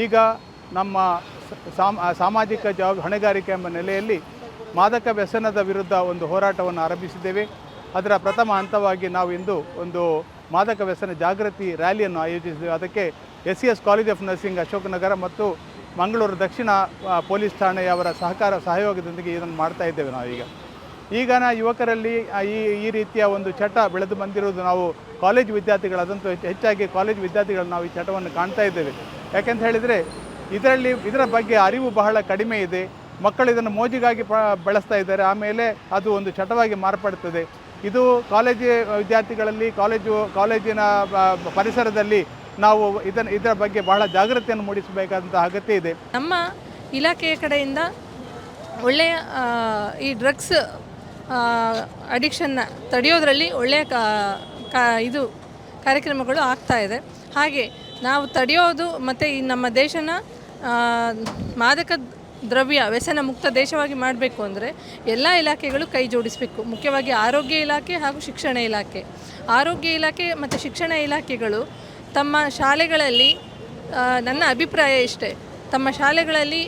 ಈಗ ನಮ್ಮ ಸಾಮಾಜಿಕ ಹೊಣೆಗಾರಿಕೆ ಎಂಬ ನೆಲೆಯಲ್ಲಿ ಮಾದಕ ವ್ಯಸನದ ವಿರುದ್ಧ ಒಂದು ಹೋರಾಟವನ್ನು ಆರಂಭಿಸಿದ್ದೇವೆ. ಅದರ ಪ್ರಥಮ ಹಂತವಾಗಿ ನಾವು ಇಂದು ಒಂದು ಮಾದಕ ವ್ಯಸನ ಜಾಗೃತಿ ರ್ಯಾಲಿಯನ್ನು ಆಯೋಜಿಸಿದ್ದೇವೆ. ಅದಕ್ಕೆ SES college of nursing Ashok Nagar ಮತ್ತು ಮಂಗಳೂರು ದಕ್ಷಿಣ ಪೊಲೀಸ್ ಠಾಣೆಯವರ ಸಹಯೋಗದೊಂದಿಗೆ ಇದನ್ನು ಮಾಡ್ತಾ ಇದ್ದೇವೆ. ಈಗಿನ ಯುವಕರಲ್ಲಿ ಈ ರೀತಿಯ ಒಂದು ಚಟ ಬೆಳೆದು ಬಂದಿರುವುದು ನಾವು ಕಾಲೇಜ್ ವಿದ್ಯಾರ್ಥಿಗಳು, ಅದಂತೂ ಹೆಚ್ಚಾಗಿ ಕಾಲೇಜ್ ವಿದ್ಯಾರ್ಥಿಗಳು ನಾವು ಈ ಚಟವನ್ನು ಕಾಣ್ತಾ ಇದ್ದೇವೆ. ಯಾಕೆಂತ ಹೇಳಿದರೆ ಇದರ ಬಗ್ಗೆ ಅರಿವು ಬಹಳ ಕಡಿಮೆ ಇದೆ. ಮಕ್ಕಳು ಇದನ್ನು ಮೋಜಿಗಾಗಿ ಬಳಸ್ತಾ ಇದ್ದಾರೆ, ಆಮೇಲೆ ಅದು ಒಂದು ಚಟವಾಗಿ ಮಾರ್ಪಡ್ತದೆ. ಇದು ಕಾಲೇಜು ವಿದ್ಯಾರ್ಥಿಗಳಲ್ಲಿ ಕಾಲೇಜಿನ ಪರಿಸರದಲ್ಲಿ ನಾವು ಇದರ ಬಗ್ಗೆ ಬಹಳ ಜಾಗೃತಿಯನ್ನು ಮೂಡಿಸಬೇಕಾದಂಥ ಅಗತ್ಯ ಇದೆ. ನಮ್ಮ ಇಲಾಖೆಯ ಕಡೆಯಿಂದ ಒಳ್ಳೆಯ ಈ ಡ್ರಗ್ಸ್ ಅಡಿಕ್ಷನ್ನ ತಡೆಯೋದರಲ್ಲಿ ಒಳ್ಳೆಯ ಇದು ಕಾರ್ಯಕ್ರಮಗಳು ಆಗ್ತಾ ಇದೆ. ಹಾಗೆ ನಾವು ತಡೆಯೋದು ಮತ್ತು ಈ ನಮ್ಮ ದೇಶನ ಮಾದಕ ದ್ರವ್ಯ ವ್ಯಸನ ಮುಕ್ತ ದೇಶವಾಗಿ ಮಾಡಬೇಕು ಅಂದರೆ ಎಲ್ಲ ಇಲಾಖೆಗಳು ಕೈ ಜೋಡಿಸಬೇಕು. ಮುಖ್ಯವಾಗಿ ಆರೋಗ್ಯ ಇಲಾಖೆ ಹಾಗೂ ಶಿಕ್ಷಣ ಇಲಾಖೆ. ಆರೋಗ್ಯ ಇಲಾಖೆ ಮತ್ತು ಶಿಕ್ಷಣ ಇಲಾಖೆಗಳು ತಮ್ಮ ಶಾಲೆಗಳಲ್ಲಿ, ನನ್ನ ಅಭಿಪ್ರಾಯ ಇಷ್ಟೇ, ತಮ್ಮ ಶಾಲೆಗಳಲ್ಲಿ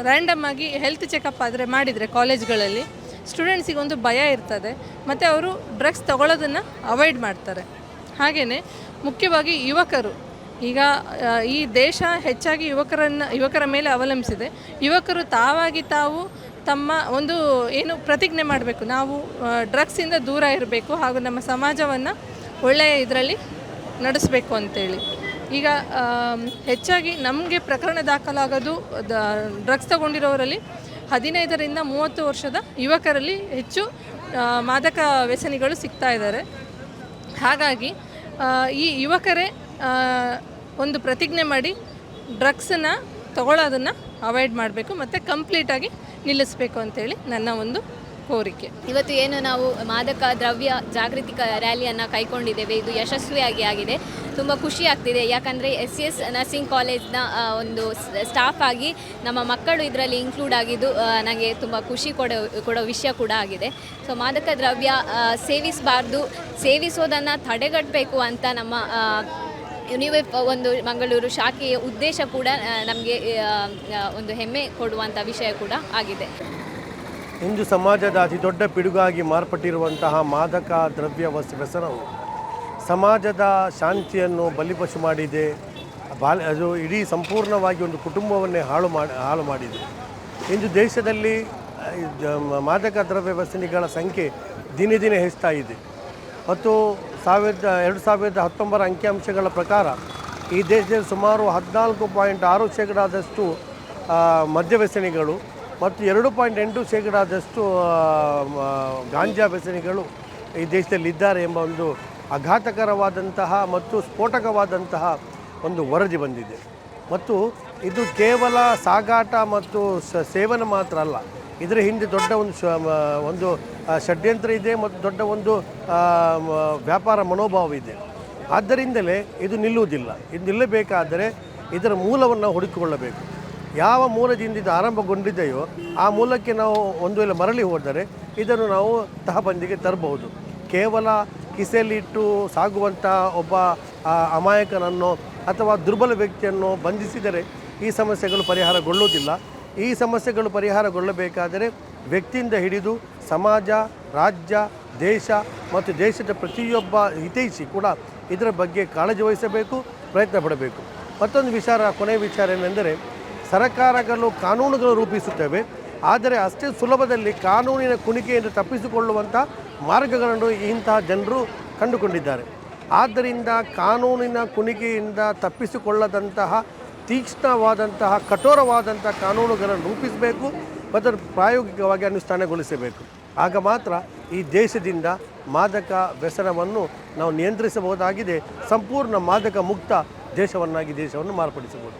ರ್ಯಾಂಡಮ್ ಆಗಿ ಹೆಲ್ತ್ ಚೆಕಪ್ ಮಾಡಿದರೆ ಕಾಲೇಜ್ಗಳಲ್ಲಿ ಸ್ಟೂಡೆಂಟ್ಸಿಗೆ ಒಂದು ಭಯ ಇರ್ತದೆ ಮತ್ತು ಅವರು ಡ್ರಗ್ಸ್ ತಗೊಳ್ಳೋದನ್ನು ಅವಾಯ್ಡ್ ಮಾಡ್ತಾರೆ. ಹಾಗೆಯೇ ಮುಖ್ಯವಾಗಿ ಯುವಕರು, ಈಗ ಈ ದೇಶ ಹೆಚ್ಚಾಗಿ ಯುವಕರ ಮೇಲೆ ಅವಲಂಬಿಸಿದೆ. ಯುವಕರು ತಾವು ತಮ್ಮ ಒಂದು ಪ್ರತಿಜ್ಞೆ ಮಾಡಬೇಕು, ನಾವು ಡ್ರಗ್ಸಿಂದ ದೂರ ಇರಬೇಕು ಹಾಗೂ ನಮ್ಮ ಸಮಾಜವನ್ನು ಒಳ್ಳೆಯ ಇದರಲ್ಲಿ ನಡೆಸಬೇಕು ಅಂತೇಳಿ. ಈಗ ಹೆಚ್ಚಾಗಿ ನಮಗೆ ಪ್ರಕರಣ ದಾಖಲಾಗೋದು ಡ್ರಗ್ಸ್ ತಗೊಂಡಿರೋರಲ್ಲಿ 15ರಿಂದ 30 ವರ್ಷದ ಯುವಕರಲ್ಲಿ ಹೆಚ್ಚು ಮಾದಕ ವ್ಯಸನಿಗಳು ಸಿಗ್ತಾ ಇದ್ದಾರೆ. ಹಾಗಾಗಿ ಈ ಯುವಕರೇ ಒಂದು ಪ್ರತಿಜ್ಞೆ ಮಾಡಿ ಡ್ರಗ್ಸನ್ನು ತಗೊಳ್ಳೋದನ್ನು ಅವಾಯ್ಡ್ ಮಾಡಬೇಕು ಮತ್ತು ಕಂಪ್ಲೀಟಾಗಿ ನಿಲ್ಲಿಸಬೇಕು ಅಂತೇಳಿ ನನ್ನ ಒಂದು ಕೋರಿಕೆ. ಇವತ್ತು ಏನು ನಾವು ಮಾದಕ ದ್ರವ್ಯ ಜಾಗೃತಿ ರ್ಯಾಲಿಯನ್ನು ಕೈಗೊಂಡಿದ್ದೇವೆ, ಇದು ಯಶಸ್ವಿಯಾಗಿ ಆಗಿದೆ. ತುಂಬ ಖುಷಿ ಆಗ್ತಿದೆ. ಯಾಕಂದರೆ SES ನರ್ಸಿಂಗ್ ಕಾಲೇಜ್ನ ಒಂದು ಸ್ಟಾಫ್ ಆಗಿ ನಮ್ಮ ಮಕ್ಕಳು ಇದರಲ್ಲಿ ಇನ್ಕ್ಲೂಡ್ ಆಗಿದ್ದು ನನಗೆ ತುಂಬ ಖುಷಿ ಕೊಡೋ ವಿಷಯ ಕೂಡ ಆಗಿದೆ. ಸೊ ಮಾದಕ ದ್ರವ್ಯ ಸೇವಿಸಬಾರ್ದು, ಸೇವಿಸೋದನ್ನು ತಡೆಗಟ್ಟಬೇಕು ಅಂತ ನಮ್ಮ ಯುನಿವೆಫ್ ಒಂದು ಮಂಗಳೂರು ಶಾಖೆಯ ಉದ್ದೇಶ ಕೂಡ ನಮಗೆ ಒಂದು ಹೆಮ್ಮೆ ಕೊಡುವಂಥ ವಿಷಯ ಕೂಡ ಆಗಿದೆ. ಇಂದು ಸಮಾಜದ ಅತಿ ದೊಡ್ಡ ಪಿಡುಗಾಗಿ ಮಾರ್ಪಟ್ಟಿರುವಂತಹ ಮಾದಕ ದ್ರವ್ಯ ವ್ಯಸನವು ಸಮಾಜದ ಶಾಂತಿಯನ್ನು ಬಲಿಪಶು ಮಾಡಿದೆ. ಅದು ಇಡೀ ಸಂಪೂರ್ಣವಾಗಿ ಒಂದು ಕುಟುಂಬವನ್ನೇ ಹಾಳು ಮಾಡಿದೆ. ಇಂದು ದೇಶದಲ್ಲಿ ಮಾದಕ ದ್ರವ್ಯ ವ್ಯಸನಿಗಳ ಸಂಖ್ಯೆ ದಿನೇ ದಿನೇ ಹೆಚ್ಚುತ್ತಾ ಇದೆ. ಮತ್ತು 2019 ಅಂಕಿಅಂಶಗಳ ಪ್ರಕಾರ ಈ ದೇಶದಲ್ಲಿ ಸುಮಾರು 14.6% ಮದ್ಯ ವ್ಯಸನಿಗಳು ಮತ್ತು 2.8% ಗಾಂಜಾ ವ್ಯಸನಿಗಳು ಈ ದೇಶದಲ್ಲಿ ಇದ್ದಾರೆ ಎಂಬ ಒಂದು ಆಘಾತಕರವಾದಂತಹ ಮತ್ತು ಸ್ಫೋಟಕವಾದಂತಹ ಒಂದು ವರದಿ ಬಂದಿದೆ. ಮತ್ತು ಇದು ಕೇವಲ ಸಾಗಾಟ ಮತ್ತು ಸೇವನೆ ಮಾತ್ರ ಅಲ್ಲ, ಇದರ ಹಿಂದೆ ದೊಡ್ಡ ಒಂದು ಷಡ್ಯಂತ್ರ ಇದೆ ಮತ್ತು ದೊಡ್ಡ ಒಂದು ವ್ಯಾಪಾರ ಮನೋಭಾವ ಇದೆ. ಆದ್ದರಿಂದಲೇ ಇದು ನಿಲ್ಲುವುದಿಲ್ಲ. ಇದು ನಿಲ್ಲಬೇಕಾದರೆ ಇದರ ಮೂಲವನ್ನು ಹುಡುಕಿಕೊಳ್ಳಬೇಕು. ಯಾವ ಮೂಲದಿಂದ ಇದು ಆರಂಭಗೊಂಡಿದೆಯೋ ಆ ಮೂಲಕ್ಕೆ ನಾವು ಒಂದು ವೇಳೆ ಮರಳಿ ಹೋದರೆ ಇದನ್ನು ನಾವು ತಹಬಂದಿಗೆ ತರಬಹುದು. ಕೇವಲ ಕಿಸೆಯಲ್ಲಿಟ್ಟು ಸಾಗುವಂಥ ಒಬ್ಬ ಅಮಾಯಕನನ್ನು ಅಥವಾ ದುರ್ಬಲ ವ್ಯಕ್ತಿಯನ್ನು ಬಂಧಿಸಿದರೆ ಈ ಸಮಸ್ಯೆಗಳು ಪರಿಹಾರಗೊಳ್ಳುವುದಿಲ್ಲ. ಈ ಸಮಸ್ಯೆಗಳು ಪರಿಹಾರಗೊಳ್ಳಬೇಕಾದರೆ ವ್ಯಕ್ತಿಯಿಂದ ಹಿಡಿದು ಸಮಾಜ, ರಾಜ್ಯ, ದೇಶ ಮತ್ತು ದೇಶದ ಪ್ರತಿಯೊಬ್ಬ ಹಿತೈಷಿ ಕೂಡ ಇದರ ಬಗ್ಗೆ ಕಾಳಜಿ ವಹಿಸಬೇಕು, ಪ್ರಯತ್ನ ಪಡಬೇಕು. ಮತ್ತೊಂದು ಕೊನೆಯ ವಿಚಾರ ಏನೆಂದರೆ, ಸರ್ಕಾರಗಳು ಕಾನೂನುಗಳು ರೂಪಿಸುತ್ತವೆ, ಆದರೆ ಅಷ್ಟೇ ಸುಲಭದಲ್ಲಿ ಕಾನೂನಿನ ಕುಣಿಕೆಯಿಂದ ತಪ್ಪಿಸಿಕೊಳ್ಳುವಂಥ ಮಾರ್ಗಗಳನ್ನು ಇಂತಹ ಜನರು ಕಂಡುಕೊಂಡಿದ್ದಾರೆ. ಆದ್ದರಿಂದ ಕಾನೂನಿನ ಕುಣಿಕೆಯಿಂದ ತಪ್ಪಿಸಿಕೊಳ್ಳದಂತಹ ತೀಕ್ಷ್ಣವಾದಂತಹ ಕಠೋರವಾದಂಥ ಕಾನೂನುಗಳನ್ನು ರೂಪಿಸಬೇಕು ಮತ್ತು ಪ್ರಾಯೋಗಿಕವಾಗಿ ಅನುಷ್ಠಾನಗೊಳಿಸಬೇಕು. ಆಗ ಮಾತ್ರ ಈ ದೇಶದಿಂದ ಮಾದಕ ವ್ಯಸನವನ್ನು ನಾವು ನಿಯಂತ್ರಿಸಬಹುದಾಗಿದೆ. ಸಂಪೂರ್ಣ ಮಾದಕ ಮುಕ್ತ ದೇಶವನ್ನು ಮಾರ್ಪಡಿಸಬಹುದು.